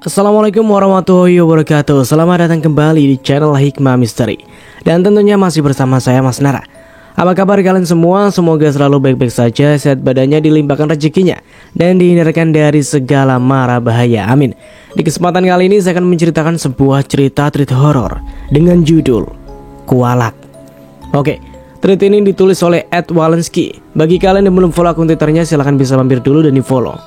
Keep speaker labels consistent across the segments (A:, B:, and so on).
A: Assalamualaikum warahmatullahi wabarakatuh. Selamat datang kembali di channel Hikmah Misteri. Dan tentunya masih bersama saya Mas Nara. Apa kabar kalian semua? Semoga selalu baik-baik saja, sehat badannya, dilimpahkan rezekinya, dan dihindarkan dari segala mara bahaya. Amin. Di kesempatan kali ini saya akan menceritakan sebuah cerita horor dengan judul Kualat. Oke, tweet ini ditulis oleh Ed Walensky. Bagi kalian yang belum follow akun Twitternya, silahkan bisa mampir dulu dan di follow.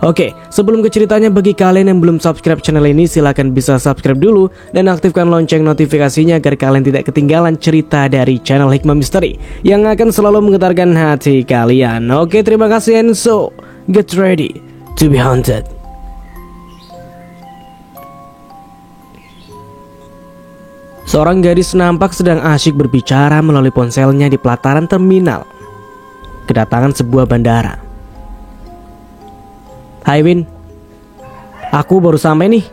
A: Oke, sebelum ke ceritanya, bagi kalian yang belum subscribe channel ini, silahkan bisa subscribe dulu dan aktifkan lonceng notifikasinya agar kalian tidak ketinggalan cerita dari channel Hikmah Misteri yang akan selalu menggetarkan hati kalian. Oke, terima kasih, and so get ready to be haunted. Seorang gadis nampak sedang asyik berbicara melalui ponselnya di pelataran terminal kedatangan sebuah bandara. Hai Win, aku baru sampai nih.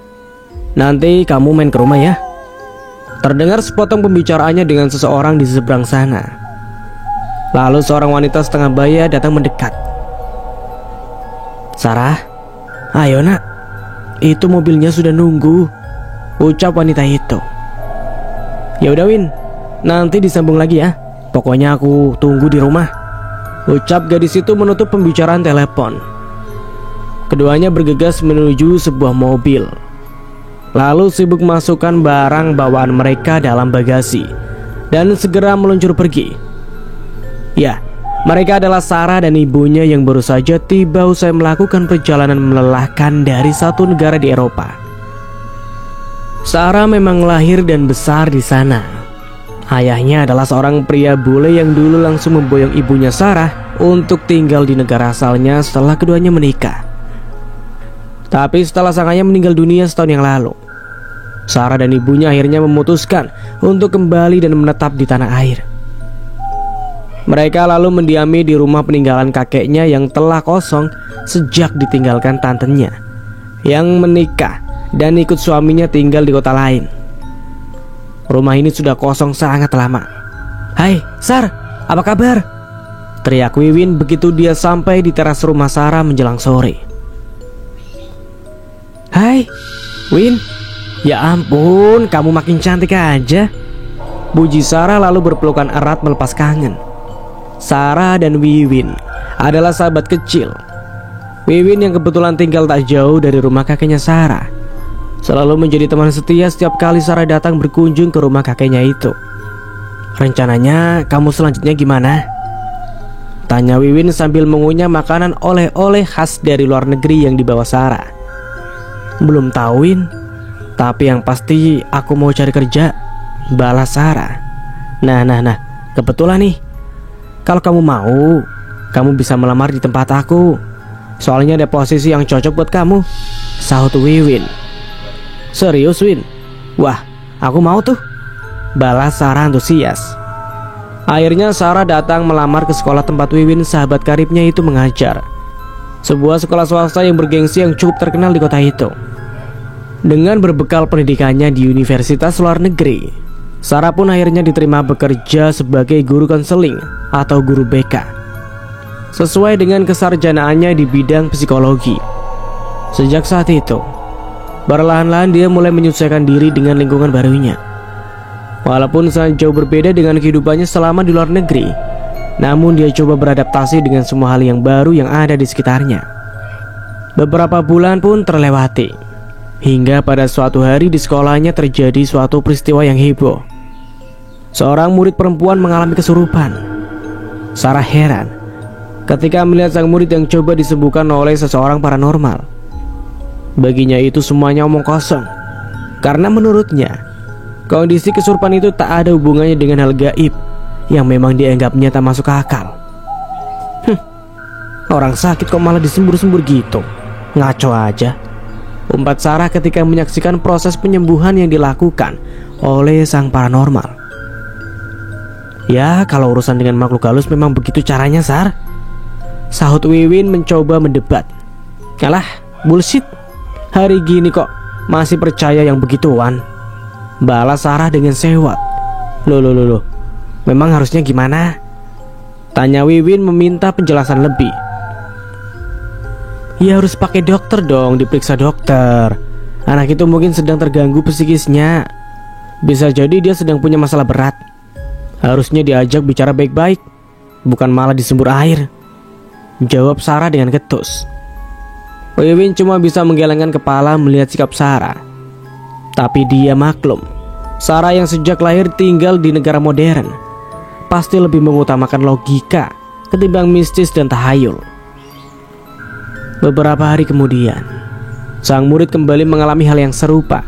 A: Nanti kamu main ke rumah ya. Terdengar sepotong pembicaraannya dengan seseorang di seberang sana. Lalu seorang wanita setengah baya datang mendekat. Sarah, ayo nak, itu mobilnya sudah nunggu, ucap wanita itu. Ya udah Win, nanti disambung lagi ya. Pokoknya aku tunggu di rumah, ucap gadis itu menutup pembicaraan telepon. Keduanya bergegas menuju sebuah mobil, lalu sibuk masukkan barang bawaan mereka dalam bagasi dan segera meluncur pergi. Ya, mereka adalah Sarah dan ibunya yang baru saja tiba usai melakukan perjalanan melelahkan dari satu negara di Eropa. Sarah memang lahir dan besar di sana. Ayahnya adalah seorang pria bule yang dulu langsung memboyong ibunya Sarah untuk tinggal di negara asalnya setelah keduanya menikah. Tapi setelah sang ayah meninggal dunia setahun yang lalu, Sarah dan ibunya akhirnya memutuskan untuk kembali dan menetap di tanah air. Mereka lalu mendiami di rumah peninggalan kakeknya yang telah kosong sejak ditinggalkan tantenya yang menikah dan ikut suaminya tinggal di kota lain. Rumah ini sudah kosong sangat lama. Hai Sar, apa kabar? Teriak Wiwin begitu dia sampai di teras rumah Sarah menjelang sore. Hai, Win. Ya ampun, kamu makin cantik aja, puji Sarah lalu berpelukan erat melepas kangen. Sarah dan Wiwin adalah sahabat kecil. Wiwin yang kebetulan tinggal tak jauh dari rumah kakeknya Sarah selalu menjadi teman setia setiap kali Sarah datang berkunjung ke rumah kakeknya itu. Rencananya kamu selanjutnya gimana? Tanya Wiwin sambil mengunyah makanan oleh-oleh khas dari luar negeri yang dibawa Sarah. Belum tahu Win, tapi yang pasti aku mau cari kerja, balas Sarah. Nah, kebetulan nih, kalau kamu mau, kamu bisa melamar di tempat aku. Soalnya ada posisi yang cocok buat kamu, sahut Wiwin. Serius Win? Wah, aku mau tuh, balas Sarah antusias. Akhirnya Sarah datang melamar ke sekolah tempat Wiwin sahabat karibnya itu mengajar, sebuah sekolah swasta yang bergengsi yang cukup terkenal di kota itu. Dengan berbekal pendidikannya di universitas luar negeri, Sarah pun akhirnya diterima bekerja sebagai guru konseling atau guru BK sesuai dengan kesarjanaannya di bidang psikologi. Sejak saat itu, perlahan-lahan dia mulai menyesuaikan diri dengan lingkungan barunya. Walaupun sangat jauh berbeda dengan kehidupannya selama di luar negeri, namun dia coba beradaptasi dengan semua hal yang baru yang ada di sekitarnya. Beberapa bulan pun terlewati, hingga pada suatu hari di sekolahnya terjadi suatu peristiwa yang heboh. Seorang murid perempuan mengalami kesurupan. Sarah heran ketika melihat sang murid yang coba disembuhkan oleh seseorang paranormal. Baginya itu semuanya omong kosong, karena menurutnya kondisi kesurupan itu tak ada hubungannya dengan hal gaib yang memang dianggapnya tak masuk akal. Orang sakit kok malah disembur-sembur gitu, ngaco aja, umpat Sarah ketika menyaksikan proses penyembuhan yang dilakukan oleh sang paranormal. Ya, kalau urusan dengan makhluk halus memang begitu caranya, Sar, sahut Wiwin mencoba mendebat. Alah, bullshit, hari gini kok masih percaya yang begituan, balas Sarah dengan sewot. Loh, memang harusnya gimana? Tanya Wiwin meminta penjelasan lebih. Ya harus pakai dokter dong, diperiksa dokter. Anak itu mungkin sedang terganggu psikisnya. Bisa jadi dia sedang punya masalah berat. Harusnya diajak bicara baik-baik, bukan malah disembur air, jawab Sarah dengan ketus. Wiwin cuma bisa menggelengkan kepala melihat sikap Sarah. Tapi dia maklum, Sarah yang sejak lahir tinggal di negara modern pasti lebih mengutamakan logika ketimbang mistis dan tahayul. Beberapa hari kemudian, sang murid kembali mengalami hal yang serupa.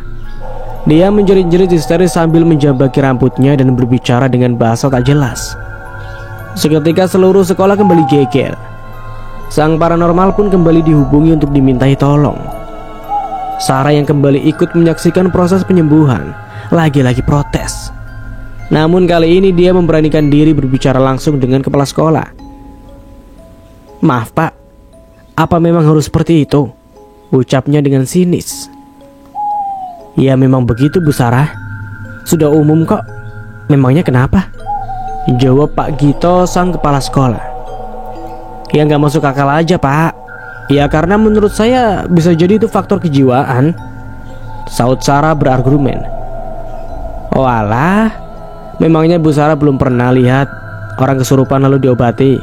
A: Dia menjerit-jerit histeris sambil menjambaki rambutnya dan berbicara dengan bahasa tak jelas. Seketika seluruh sekolah kembali geger. Sang paranormal pun kembali dihubungi untuk dimintai tolong. Sarah yang kembali ikut menyaksikan proses penyembuhan lagi-lagi protes. Namun kali ini dia memberanikan diri berbicara langsung dengan kepala sekolah. "Maaf pak, apa memang harus seperti itu?" ucapnya dengan sinis. "Ya memang begitu Bu Sarah, sudah umum kok. Memangnya kenapa?" jawab Pak Gito sang kepala sekolah. "Ya nggak masuk akal aja pak. Ya karena menurut saya bisa jadi itu faktor kejiwaan," saut Sarah berargumen. "Oh alah, memangnya Bu Sarah belum pernah lihat orang kesurupan lalu diobati?"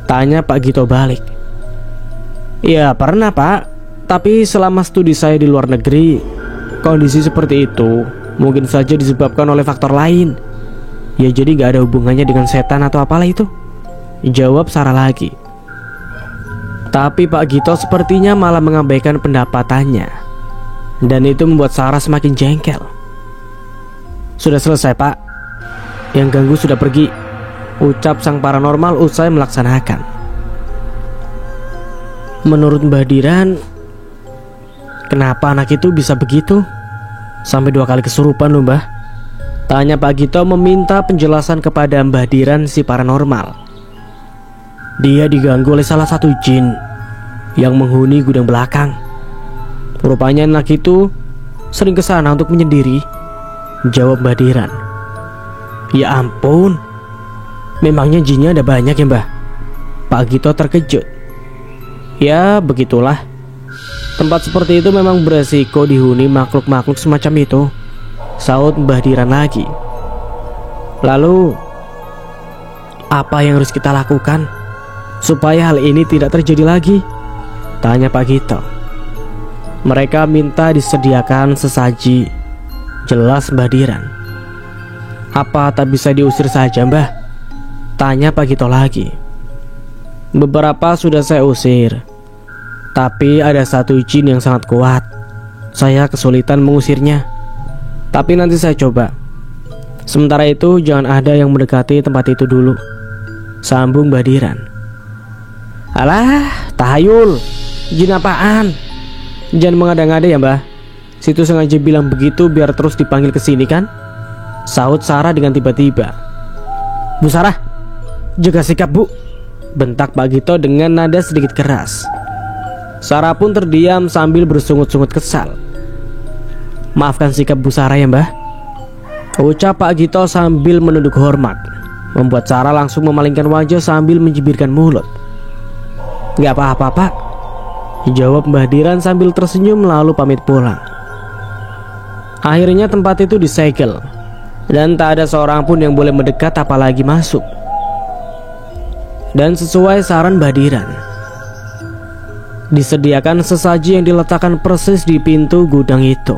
A: tanya Pak Gito balik. "Ya pernah pak, tapi selama studi saya di luar negeri, kondisi seperti itu mungkin saja disebabkan oleh faktor lain. Ya jadi gak ada hubungannya dengan setan atau apalah itu," jawab Sarah lagi. Tapi Pak Gito sepertinya malah mengabaikan pendapatannya, dan itu membuat Sarah semakin jengkel. "Sudah selesai pak, yang ganggu sudah pergi," ucap sang paranormal usai melaksanakan. "Menurut Mbah Diran, kenapa anak itu bisa begitu? Sampai 2 kali kesurupan loh Mbah," tanya Pak Gito meminta penjelasan kepada Mbah Diran si paranormal. "Dia diganggu oleh salah satu jin yang menghuni gudang belakang. Rupanya anak itu sering ke sana untuk menyendiri," jawab Mbah Diran. "Ya ampun, memangnya jinnya ada banyak ya Mbah?" Pak Gito terkejut. "Ya begitulah, tempat seperti itu memang beresiko dihuni makhluk-makhluk semacam itu," saut Mbah Diran lagi. "Lalu apa yang harus kita lakukan supaya hal ini tidak terjadi lagi?" tanya Pak Gito. "Mereka minta disediakan sesaji," jelas Mbah Diran. "Apa tak bisa diusir saja Mbah?" tanya Pak Gito lagi. "Beberapa sudah saya usir, tapi ada satu jin yang sangat kuat. Saya kesulitan mengusirnya. Tapi nanti saya coba. Sementara itu jangan ada yang mendekati tempat itu dulu," sambung Mbah Diran. "Alah, tahayul, jin apaan? Jangan mengada-ngada ya Mbah. Situ sengaja bilang begitu biar terus dipanggil ke sini kan?" saut Sarah dengan tiba-tiba. "Bu Sarah, jaga sikap Bu," bentak Pak Gito dengan nada sedikit keras. Sarah pun terdiam sambil bersungut-sungut kesal. "Maafkan sikap Bu Sarah ya Mbah," ucap Pak Gito sambil menunduk hormat, membuat Sarah langsung memalingkan wajah sambil menjibirkan mulut. "Gak apa-apa Pak," jawab Mbah Diran sambil tersenyum lalu pamit pulang. Akhirnya tempat itu disegel dan tak ada seorang pun yang boleh mendekat apalagi masuk. Dan sesuai saran Mbah Diran, disediakan sesaji yang diletakkan persis di pintu gudang itu.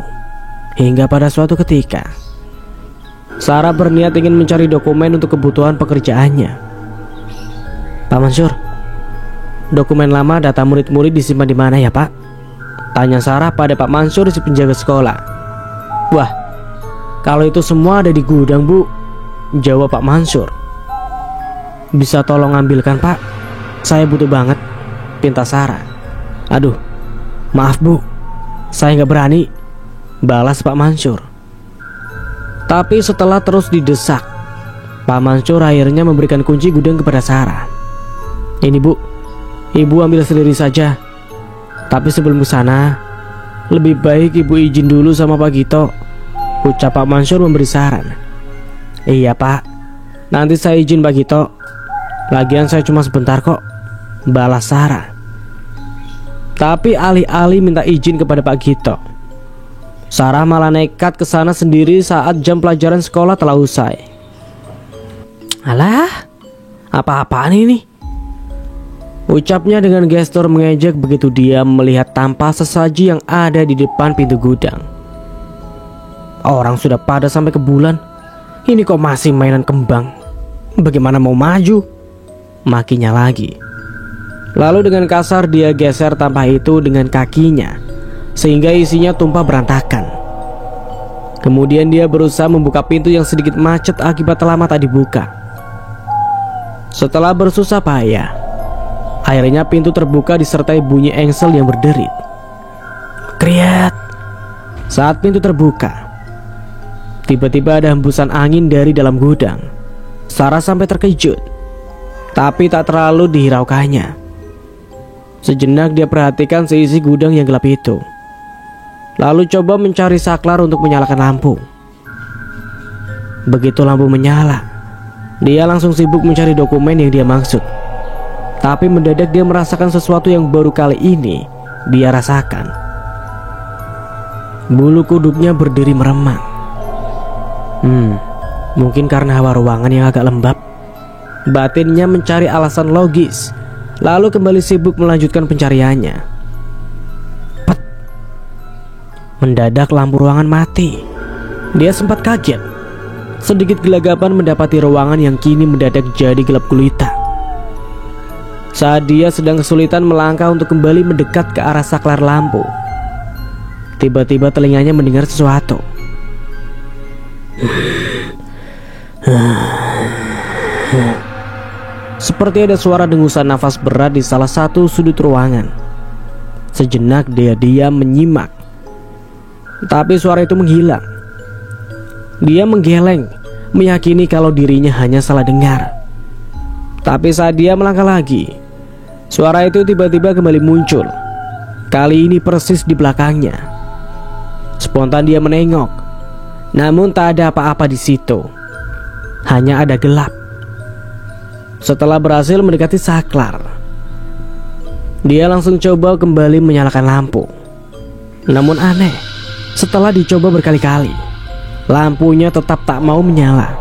A: Hingga pada suatu ketika, Sarah berniat ingin mencari dokumen untuk kebutuhan pekerjaannya. "Pak Mansur, dokumen lama data murid-murid disimpan di mana ya Pak?" tanya Sarah pada Pak Mansur si penjaga sekolah. "Wah, kalau itu semua ada di gudang Bu," jawab Pak Mansur. "Bisa tolong ambilkan Pak? Saya butuh banget," pinta Sarah. "Aduh, maaf Bu, saya nggak berani," balas Pak Mansur. Tapi setelah terus didesak, Pak Mansur akhirnya memberikan kunci gudang kepada Sarah. "Ini Bu, Ibu ambil sendiri saja. Tapi sebelum ke sana, lebih baik Ibu izin dulu sama Pak Gito," ucap Pak Mansur memberi saran. "Iya Pak, nanti saya izin Pak Gito. Lagian saya cuma sebentar kok," balas Sarah. Tapi alih-alih minta izin kepada Pak Gito, Sarah malah nekat ke sana sendiri saat jam pelajaran sekolah telah usai. Alah, apa-apaan ini? Ucapnya dengan gestur mengejek begitu dia melihat tampah sesaji yang ada di depan pintu gudang. Orang sudah pada sampai ke bulan, ini kok masih mainan kembang? Bagaimana mau maju? Makinya lagi. Lalu dengan kasar dia geser tampah itu dengan kakinya, sehingga isinya tumpah berantakan. Kemudian dia berusaha membuka pintu yang sedikit macet akibat lama tak dibuka. Setelah bersusah payah, akhirnya pintu terbuka disertai bunyi engsel yang berderit. Kriat. Saat pintu terbuka, tiba-tiba ada hembusan angin dari dalam gudang. Sarah sampai terkejut, tapi tak terlalu dihiraukannya. Sejenak dia perhatikan seisi gudang yang gelap itu, lalu coba mencari saklar untuk menyalakan lampu. Begitu lampu menyala, dia langsung sibuk mencari dokumen yang dia maksud. Tapi mendadak dia merasakan sesuatu yang baru kali ini dia rasakan. Bulu kuduknya berdiri meremang. Mungkin karena hawa ruangan yang agak lembab. Batinnya mencari alasan logis, lalu kembali sibuk melanjutkan pencariannya. Pet. Mendadak lampu ruangan mati. Dia sempat kaget. Sedikit gelagapan mendapati ruangan yang kini mendadak jadi gelap gulita. Saat dia sedang kesulitan melangkah untuk kembali mendekat ke arah saklar lampu, tiba-tiba telinganya mendengar sesuatu. Seperti ada suara dengusan nafas berat di salah satu sudut ruangan. Sejenak dia diam menyimak, tapi suara itu menghilang. Dia menggeleng, meyakini kalau dirinya hanya salah dengar. Tapi saat dia melangkah lagi, suara itu tiba-tiba kembali muncul. Kali ini persis di belakangnya. Spontan dia menengok, namun tak ada apa-apa di situ. Hanya ada gelap. Setelah berhasil mendekati saklar, dia langsung coba kembali menyalakan lampu. Namun aneh, setelah dicoba berkali-kali, lampunya tetap tak mau menyala.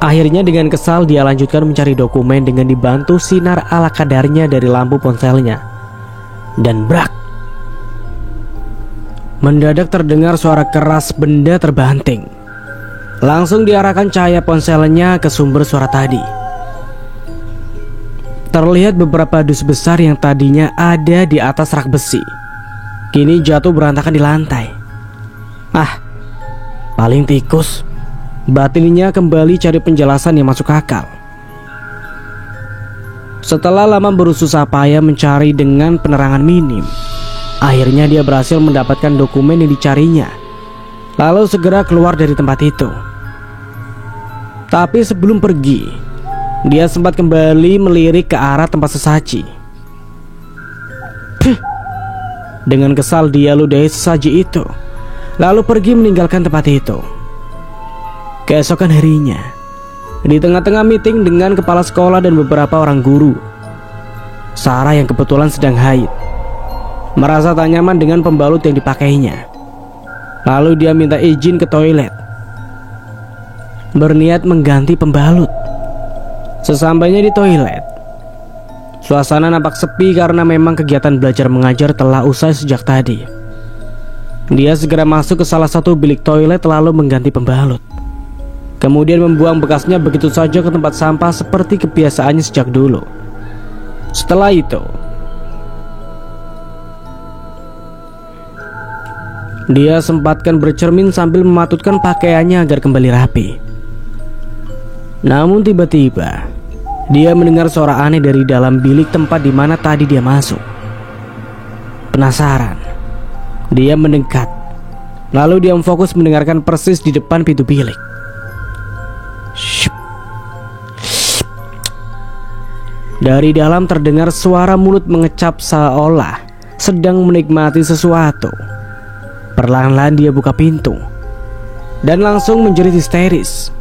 A: Akhirnya dengan kesal dia lanjutkan mencari dokumen dengan dibantu sinar ala kadarnya dari lampu ponselnya. Dan brak! Mendadak terdengar suara keras benda terbanting. Langsung diarahkan cahaya ponselnya ke sumber suara tadi. Terlihat beberapa dus besar yang tadinya ada di atas rak besi, kini jatuh berantakan di lantai. Paling tikus. Batinnya kembali cari penjelasan yang masuk akal. Setelah lama berusaha payah mencari dengan penerangan minim, akhirnya dia berhasil mendapatkan dokumen yang dicarinya. Lalu segera keluar dari tempat itu. Tapi sebelum pergi, dia sempat kembali melirik ke arah tempat sesaji. Dengan kesal dia ludahi sesaji itu, lalu pergi meninggalkan tempat itu. Keesokan harinya, di tengah-tengah meeting dengan kepala sekolah dan beberapa orang guru, Sarah yang kebetulan sedang haid merasa tak nyaman dengan pembalut yang dipakainya. Lalu dia minta izin ke toilet, berniat mengganti pembalut. Sesampainya di toilet, suasana nampak sepi karena memang kegiatan belajar mengajar telah usai sejak tadi. Dia segera masuk ke salah satu bilik toilet lalu mengganti pembalut. Kemudian membuang bekasnya begitu saja ke tempat sampah seperti kebiasaannya sejak dulu. Setelah itu, dia sempatkan bercermin sambil mematutkan pakaiannya agar kembali rapi. Namun tiba-tiba dia mendengar suara aneh dari dalam bilik tempat di mana tadi dia masuk. Penasaran, dia mendekat. Lalu dia fokus mendengarkan persis di depan pintu bilik. Dari dalam terdengar suara mulut mengecap seolah sedang menikmati sesuatu. Perlahan-lahan dia buka pintu dan langsung menjerit histeris.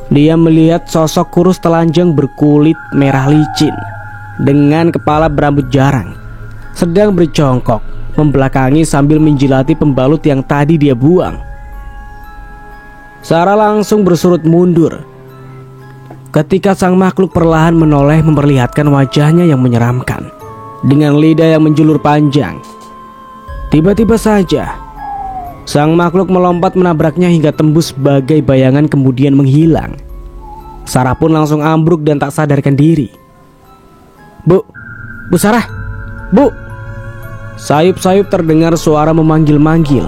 A: Dia melihat sosok kurus telanjang berkulit merah licin dengan kepala berambut jarang sedang berjongkok membelakangi sambil menjilati pembalut yang tadi dia buang. Sarah langsung bersurut mundur ketika sang makhluk perlahan menoleh memperlihatkan wajahnya yang menyeramkan dengan lidah yang menjulur panjang. Tiba-tiba saja sang makhluk melompat menabraknya hingga tembus bagai bayangan kemudian menghilang. Sarah pun langsung ambruk dan tak sadarkan diri. Bu Sarah, Bu. Sayup-sayup terdengar suara memanggil-manggil.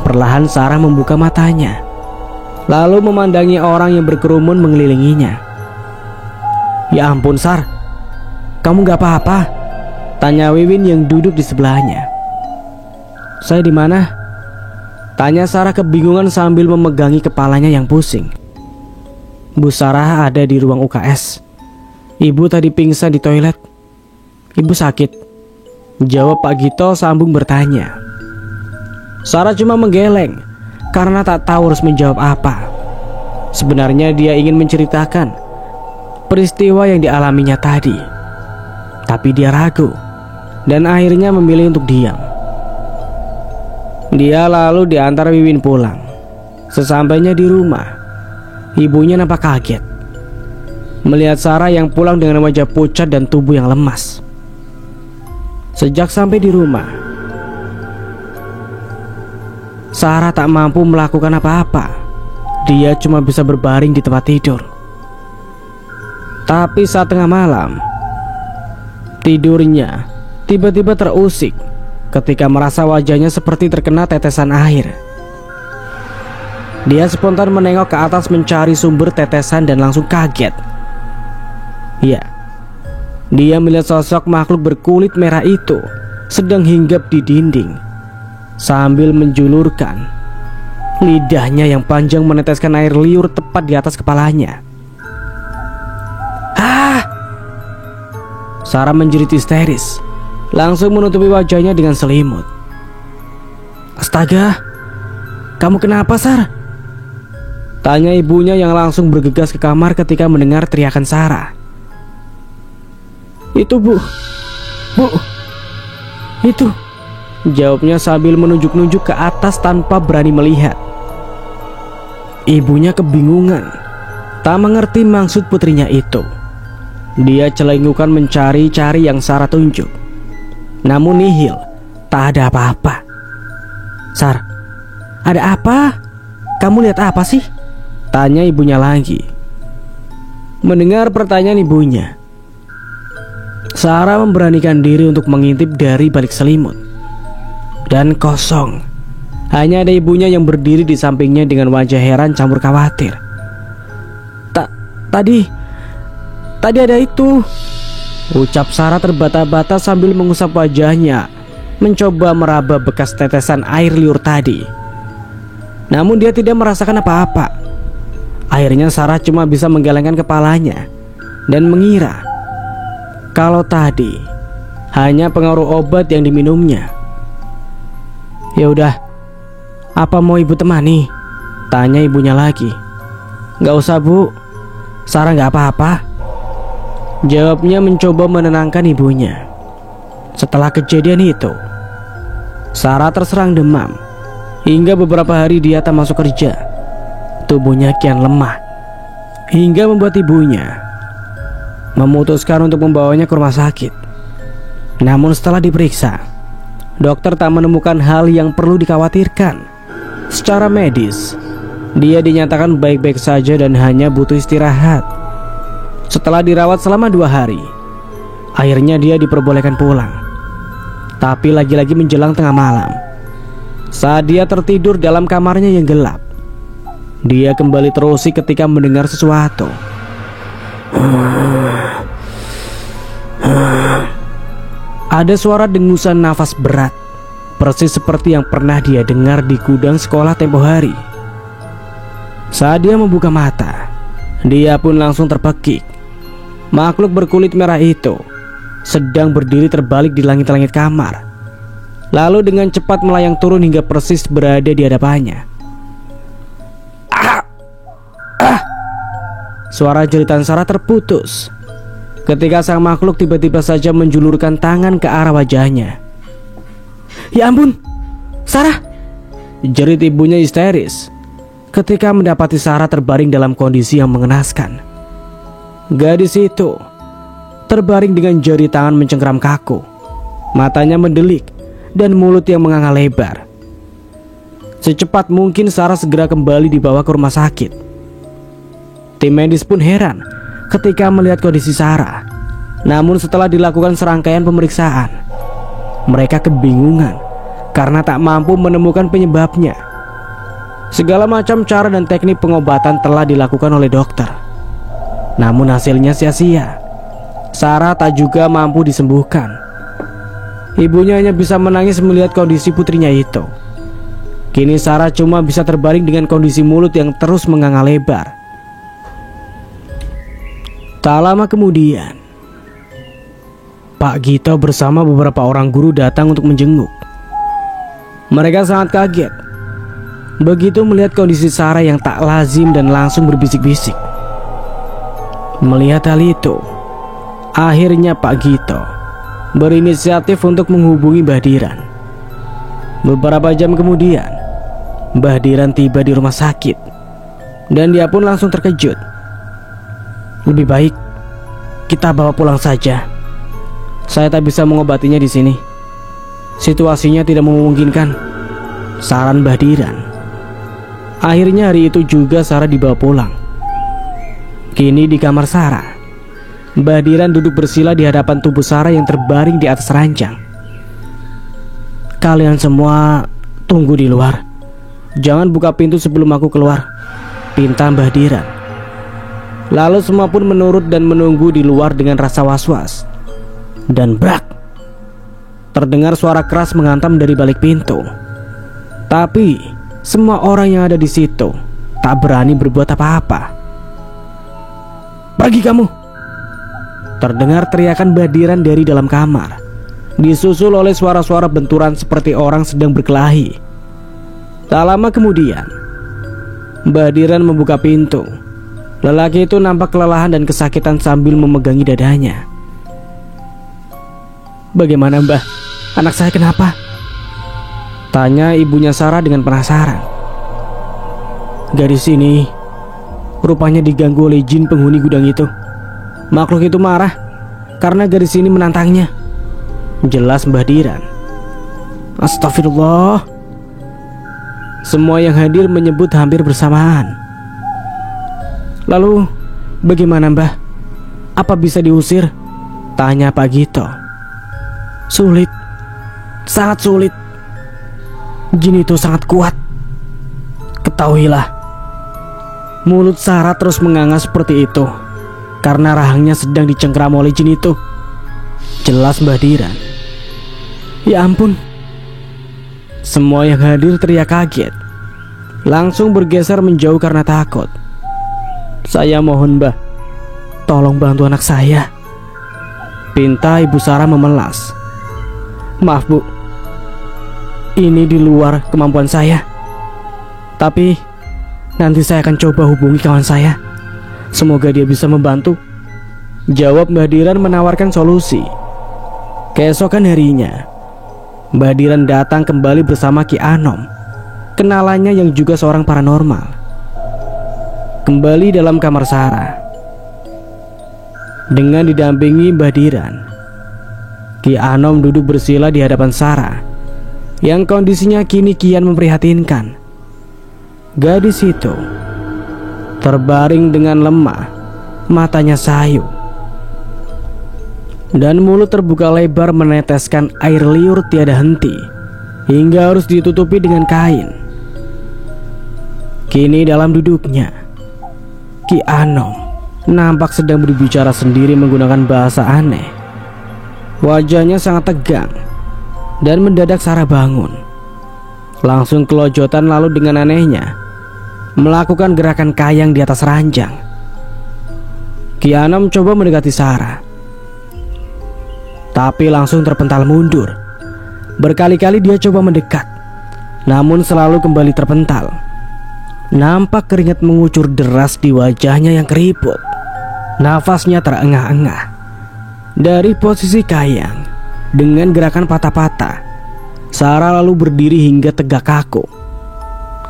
A: Perlahan Sarah membuka matanya, lalu memandangi orang yang berkerumun mengelilinginya. Ya ampun Sar, kamu gak apa-apa? Tanya Wiwin yang duduk di sebelahnya. Saya di mana? Tanya Sarah kebingungan sambil memegangi kepalanya yang pusing. Bu Sarah ada di ruang UKS. Ibu tadi pingsan di toilet. Ibu sakit, jawab Pak Gito sambung bertanya. Sarah cuma menggeleng karena tak tahu harus menjawab apa. Sebenarnya dia ingin menceritakan peristiwa yang dialaminya tadi, tapi dia ragu dan akhirnya memilih untuk diam. Dia lalu diantar Wiwin pulang. Sesampainya di rumah, ibunya nampak kaget melihat Sarah yang pulang dengan wajah pucat dan tubuh yang lemas. Sejak sampai di rumah, Sarah tak mampu melakukan apa-apa. Dia cuma bisa berbaring di tempat tidur. Tapi saat tengah malam, tidurnya tiba-tiba terusik ketika merasa wajahnya seperti terkena tetesan air. Dia spontan menengok ke atas mencari sumber tetesan dan langsung kaget. Ya, dia melihat sosok makhluk berkulit merah itu sedang hinggap di dinding sambil menjulurkan lidahnya yang panjang meneteskan air liur tepat di atas kepalanya. Ah! Sarah menjerit histeris, langsung menutupi wajahnya dengan selimut. Astaga, kamu kenapa Sar? Tanya ibunya yang langsung bergegas ke kamar ketika mendengar teriakan Sarah. Itu Bu, itu, jawabnya sambil menunjuk-nunjuk ke atas tanpa berani melihat. Ibunya kebingungan, tak mengerti maksud putrinya itu. Dia celengukan mencari-cari yang Sarah tunjuk, namun nihil, tak ada apa-apa. Sar, ada apa? Kamu lihat apa sih? Tanya ibunya lagi. Mendengar pertanyaan ibunya, Sarah memberanikan diri untuk mengintip dari balik selimut. Dan kosong. Hanya ada ibunya yang berdiri di sampingnya dengan wajah heran campur khawatir. Tadi ada itu, ucap Sarah terbata-bata sambil mengusap wajahnya, mencoba meraba bekas tetesan air liur tadi. Namun dia tidak merasakan apa-apa. Akhirnya Sarah cuma bisa menggelengkan kepalanya dan mengira kalau tadi hanya pengaruh obat yang diminumnya. Ya udah, apa mau ibu temani? Tanya ibunya lagi. Gak usah Bu, Sarah gak apa-apa, jawabnya mencoba menenangkan ibunya. Setelah kejadian itu, Sarah terserang demam. Hingga beberapa hari dia tak masuk kerja. Tubuhnya kian lemah, hingga membuat ibunya memutuskan untuk membawanya ke rumah sakit. Namun setelah diperiksa, dokter tak menemukan hal yang perlu dikhawatirkan. Secara medis, dia dinyatakan baik-baik saja dan hanya butuh istirahat. Setelah dirawat selama 2 hari, akhirnya dia diperbolehkan pulang. Tapi lagi-lagi menjelang tengah malam, saat dia tertidur dalam kamarnya yang gelap, dia kembali terusik ketika mendengar sesuatu. Ada suara dengusan nafas berat, persis seperti yang pernah dia dengar di gudang sekolah tempo hari. Saat dia membuka mata, dia pun langsung terpekik. Makhluk berkulit merah itu sedang berdiri terbalik di langit-langit kamar, lalu dengan cepat melayang turun hingga persis berada di hadapannya. Suara jeritan Sarah terputus ketika sang makhluk tiba-tiba saja menjulurkan tangan ke arah wajahnya. Ya ampun, Sarah! Jerit ibunya histeris ketika mendapati Sarah terbaring dalam kondisi yang mengenaskan. Gadis itu terbaring dengan jari tangan mencengkram kaku, matanya mendelik dan mulut yang menganga lebar. Secepat mungkin Sarah segera kembali dibawa ke rumah sakit. Tim medis pun heran ketika melihat kondisi Sarah. Namun setelah dilakukan serangkaian pemeriksaan, mereka kebingungan karena tak mampu menemukan penyebabnya. Segala macam cara dan teknik pengobatan telah dilakukan oleh dokter, namun hasilnya sia-sia. Sarah tak juga mampu disembuhkan. Ibunya hanya bisa menangis melihat kondisi putrinya itu. Kini Sarah cuma bisa terbaring dengan kondisi mulut yang terus menganga lebar. Tak lama kemudian, Pak Gito bersama beberapa orang guru datang untuk menjenguk. Mereka sangat kaget begitu melihat kondisi Sarah yang tak lazim dan langsung berbisik-bisik. Melihat hal itu, akhirnya Pak Gito berinisiatif untuk menghubungi Mbah Diran. Beberapa jam kemudian, Mbah Diran tiba di rumah sakit dan dia pun langsung terkejut. Lebih baik kita bawa pulang saja. Saya tak bisa mengobatinya di sini. Situasinya tidak memungkinkan, saran Mbah Diran. Akhirnya hari itu juga Sarah dibawa pulang. Kini di kamar Sarah, Mbah Diran duduk bersila di hadapan tubuh Sarah yang terbaring di atas ranjang. Kalian semua tunggu di luar. Jangan buka pintu sebelum aku keluar, pinta Mbah Diran. Lalu semua pun menurut dan menunggu di luar dengan rasa was-was. Dan brak, terdengar suara keras menghantam dari balik pintu. Tapi semua orang yang ada di situ tak berani berbuat apa-apa. Pergi kamu! Terdengar teriakan Mbah Diran dari dalam kamar, disusul oleh suara-suara benturan seperti orang sedang berkelahi. Tak lama kemudian, Mbah Diran membuka pintu. Lelaki itu nampak kelelahan dan kesakitan sambil memegangi dadanya. Bagaimana Mbah? Anak saya kenapa? Tanya ibunya Sarah dengan penasaran. Gadis ini rupanya diganggu oleh jin penghuni gudang itu. Makhluk itu marah karena gadis ini menantangnya, jelas Mbah Diran. Astagfirullah. Semua yang hadir menyebut hampir bersamaan. Lalu bagaimana Mbah? Apa bisa diusir? Tanya Pak Gito. Sulit, sangat sulit. Jin itu sangat kuat. Ketahuilah, mulut Sarah terus menganga seperti itu karena rahangnya sedang dicengkram oleh jin itu, jelas Mbah Diran. Ya ampun. Semua yang hadir teriak kaget, langsung bergeser menjauh karena takut. Saya mohon Mbah, tolong bantu anak saya, pinta Ibu Sarah memelas. Maaf Bu, ini di luar kemampuan saya. Tapi nanti saya akan coba hubungi kawan saya. Semoga dia bisa membantu, jawab Mbah Diran menawarkan solusi. Keesokan harinya, Mbah Diran datang kembali bersama Ki Anom, kenalannya yang juga seorang paranormal. Kembali dalam kamar Sarah dengan didampingi Mbah Diran, Ki Anom duduk bersila di hadapan Sarah yang kondisinya kini kian memprihatinkan. Gadis itu terbaring dengan lemah, matanya sayu dan mulut terbuka lebar meneteskan air liur tiada henti hingga harus ditutupi dengan kain. Kini dalam duduknya, Ki Anom nampak sedang berbicara sendiri menggunakan bahasa aneh. Wajahnya sangat tegang dan mendadak Sarah bangun, langsung kelojotan lalu dengan anehnya melakukan gerakan kayang di atas ranjang. Ki Anom coba mendekati Sarah, tapi langsung terpental mundur. Berkali-kali dia coba mendekat, namun selalu kembali terpental. Nampak keringat mengucur deras di wajahnya yang keriput. Nafasnya terengah-engah. Dari posisi kayang dengan gerakan patah-patah, Sarah lalu berdiri hingga tegak kaku.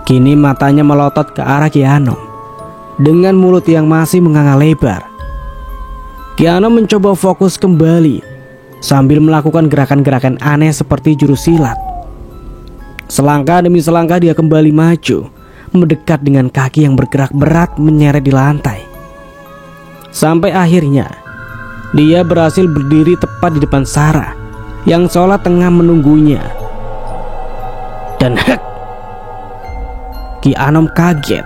A: Kini matanya melotot ke arah Ki Anom dengan mulut yang masih menganga lebar. Ki Anom mencoba fokus kembali sambil melakukan gerakan-gerakan aneh seperti jurus silat. Selangkah demi selangkah dia kembali maju, mendekat dengan kaki yang bergerak berat menyeret di lantai. Sampai akhirnya dia berhasil berdiri tepat di depan Sarah yang seolah tengah menunggunya. Dan Ki Anom kaget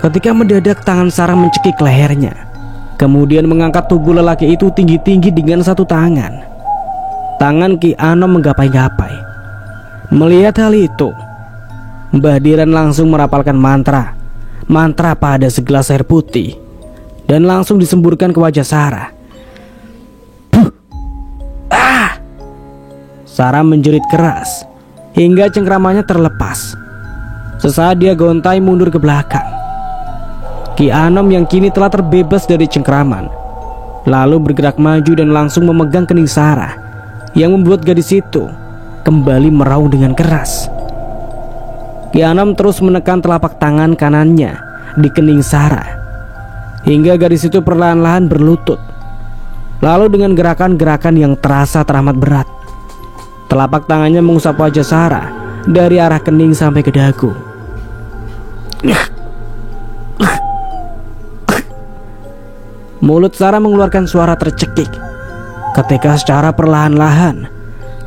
A: ketika mendadak tangan Sarah mencekik lehernya, kemudian mengangkat tubuh lelaki itu tinggi-tinggi dengan satu tangan. Tangan Ki Anom menggapai-gapai. Melihat hal itu, Mbah Diran langsung merapalkan mantra pada segelas air putih dan langsung disemburkan ke wajah Sarah. Sarah menjerit keras hingga cengkramannya terlepas. Sesaat dia gontai mundur ke belakang. Ki Anom yang kini telah terbebas dari cengkraman lalu bergerak maju dan langsung memegang kening Sarah, yang membuat gadis itu kembali meraung dengan keras. Ki Anom terus menekan telapak tangan kanannya di kening Sarah hingga gadis itu perlahan-lahan berlutut. Lalu dengan gerakan-gerakan yang terasa teramat berat, telapak tangannya mengusap wajah Sarah dari arah kening sampai ke dagu. Mulut Sarah mengeluarkan suara tercekik ketika secara perlahan-lahan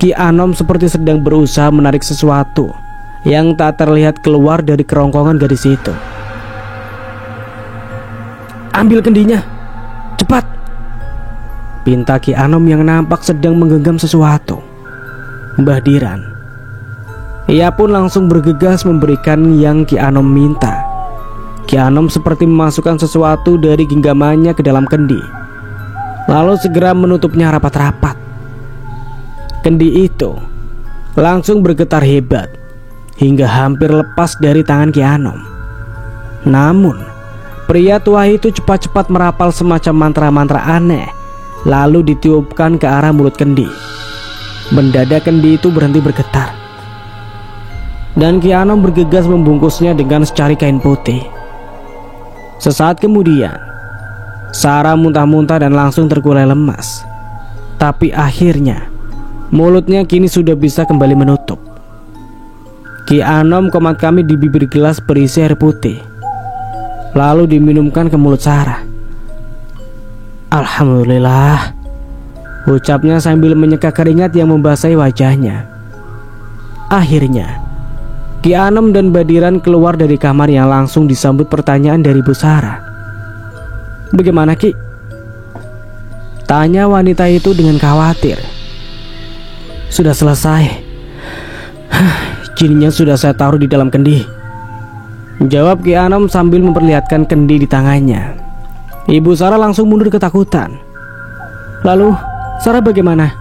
A: Ki Anom seperti sedang berusaha menarik sesuatu yang tak terlihat keluar dari kerongkongan gadis itu. "Ambil kendinya, cepat!" pinta Ki Anom yang nampak sedang menggenggam sesuatu. Mbah Diran, ia pun langsung bergegas memberikan yang Ki Anom minta. Ki Anom seperti memasukkan sesuatu dari genggamannya ke dalam kendi, lalu segera menutupnya rapat-rapat. Kendi itu langsung bergetar hebat hingga hampir lepas dari tangan Ki Anom. Namun pria tua itu cepat-cepat merapal semacam mantra-mantra aneh, lalu ditiupkan ke arah mulut kendi. Mendadak kendi itu berhenti bergetar, dan Ki Anom bergegas membungkusnya dengan secari kain putih. Sesaat kemudian Sarah muntah-muntah dan langsung terkulai lemas. Tapi akhirnya mulutnya kini sudah bisa kembali menutup. Ki Anom komat kami di bibir gelas berisi air putih, lalu diminumkan ke mulut Sarah. "Alhamdulillah," ucapnya sambil menyeka keringat yang membasahi wajahnya. Akhirnya Ki Anom dan Mbah Diran keluar dari kamar yang langsung disambut pertanyaan dari Bu Sarah. "Bagaimana, Ki?" tanya wanita itu dengan khawatir. "Sudah selesai. Jinnya sudah saya taruh di dalam kendi," jawab Ki Anom sambil memperlihatkan kendi di tangannya. Ibu Sarah langsung mundur ketakutan. "Lalu Sarah bagaimana?"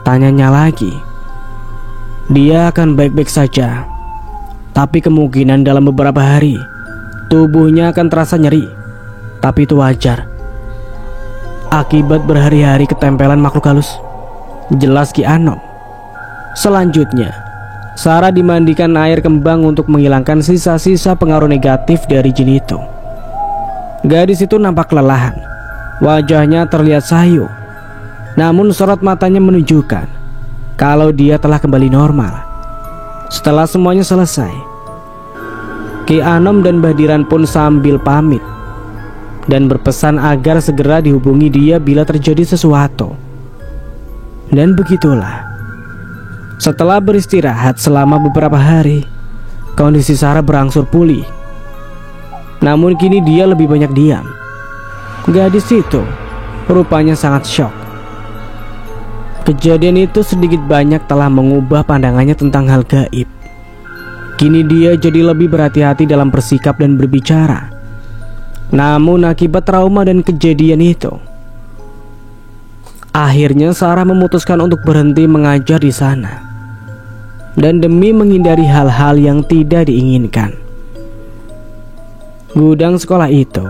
A: tanyanya lagi. "Dia akan baik-baik saja, tapi kemungkinan dalam beberapa hari tubuhnya akan terasa nyeri. Tapi itu wajar, akibat berhari-hari ketempelan makhluk halus," jelas Ki Anom. Selanjutnya Sarah dimandikan air kembang untuk menghilangkan sisa-sisa pengaruh negatif dari jin itu. Gadis itu nampak kelelahan, wajahnya terlihat sayu, namun sorot matanya menunjukkan kalau dia telah kembali normal. Setelah semuanya selesai, Ki Anom dan Mbah Diran pun sambil pamit dan berpesan agar segera dihubungi dia bila terjadi sesuatu. Dan begitulah, setelah beristirahat selama beberapa hari, kondisi Sarah berangsur pulih. Namun kini dia lebih banyak diam. Gadis itu rupanya sangat syok. Kejadian itu sedikit banyak telah mengubah pandangannya tentang hal gaib. Kini dia jadi lebih berhati-hati dalam bersikap dan berbicara. Namun akibat trauma dan kejadian itu, akhirnya Sarah memutuskan untuk berhenti mengajar di sana. Dan demi menghindari hal-hal yang tidak diinginkan, gudang sekolah itu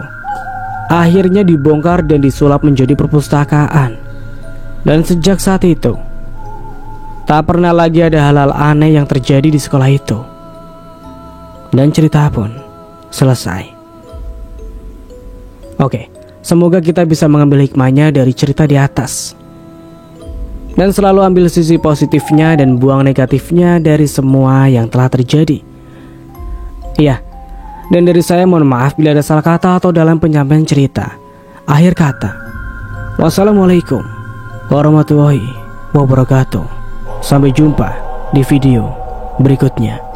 A: akhirnya dibongkar dan disulap menjadi perpustakaan. Dan sejak saat itu Tak pernah lagi ada hal-hal aneh yang terjadi di sekolah itu. Dan cerita pun selesai. Oke, semoga kita bisa mengambil hikmahnya dari cerita di atas. Dan selalu ambil sisi positifnya dan buang negatifnya dari semua yang telah terjadi. Iya, dan dari saya mohon maaf bila ada salah kata atau dalam penyampaian cerita. Akhir kata, wassalamualaikum warahmatullahi wabarakatuh. Sampai jumpa di video berikutnya.